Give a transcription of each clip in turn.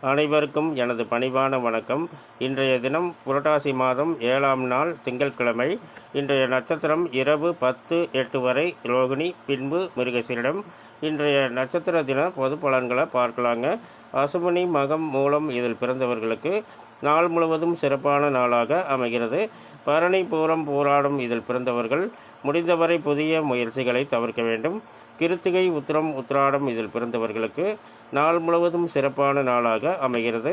அனைவருக்கும் எனது பணிவான வணக்கம். இன்றைய தினம் புரட்டாசி மாதம் 7ஆம் நாள் திங்கட்கிழமை. இன்றைய நட்சத்திரம் இரவு 10:08 வரை ரோகிணி, பின்பு மிருகசீரிடம். இன்றைய நட்சத்திர தின பொது பலன்களை பார்க்கலாங்க. அசுவினி, மகம், மூலம் இதில் பிறந்தவர்களுக்கு நாள் முழுவதும் சிறப்பான நாளாக அமைகிறது. பரணி, பூரம், பூராடம் இதில் பிறந்தவர்கள் முடிந்தவரை புதிய முயற்சிகளை தவிர்க்க வேண்டும். கிருத்திகை, உத்திரம், உத்திராடம் இதில் பிறந்தவர்களுக்கு நாள் முழுவதும் சிறப்பான நாளாக அமைகிறது.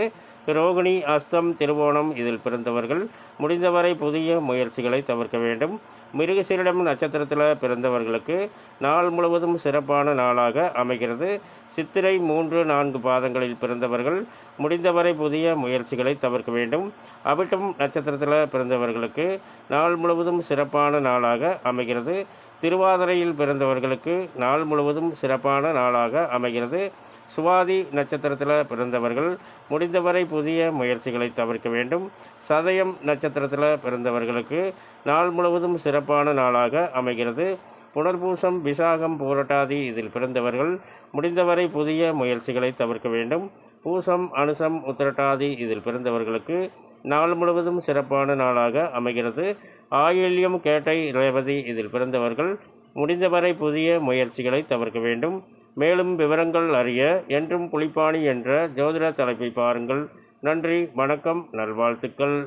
ரோகிணி, அஸ்தம், திருவோணம் இதில் பிறந்தவர்கள் முடிந்தவரை புதிய முயற்சிகளை தவிர்க்க வேண்டும். மிருகசீரிடம் நட்சத்திரத்தில் பிறந்தவர்களுக்கு நாள் முழுவதும் சிறப்பான நாளாக அமைகிறது. சித்திரை 3-4 பாதங்களில் பிறந்தவர்கள் முடிந்தவரை புதிய முயற்சிகளை தவிர்க்க வேண்டும். அவிட்டம் நட்சத்திரத்தில் பிறந்தவர்களுக்கு நாள் முழுவதும் சிறப்பான நாளாக அமைகிறது. திருவாதிரையில் பிறந்தவர்களுக்கு நாள் முழுவதும் சிறப்பான நாளாக அமைகிறது. சுவாதி நட்சத்திரத்தில் பிறந்தவர்கள் முடிந்தவரை புதிய முயற்சிகளை தவிர்க்க வேண்டும். சதயம் நட்சத்திரத்தில் பிறந்தவர்களுக்கு நாள் முழுவதும் சிறப்பான நாளாக அமைகிறது. புனர்பூசம், விசாகம், பூரட்டாதி இதில் பிறந்தவர்கள் முடிந்தவரை புதிய முயற்சிகளை தவிர்க்க வேண்டும். பூசம், அனுசம், உத்திரட்டாதி இதில் பிறந்தவர்களுக்கு நாள் முழுவதும் சிறப்பான நாளாக அமைகிறது. ஆயில்யம், கேட்டை, ரேவதி இதில் பிறந்தவர்கள் முடிந்தவரை புதிய முயற்சிகளை தவிர்க்க வேண்டும். மேலும் விவரங்கள் அறிய என்றும் புலிப்பாணி என்ற ஜோதிட தலைப்பை பாருங்கள். நன்றி, வணக்கம், நல்வாழ்த்துக்கள்.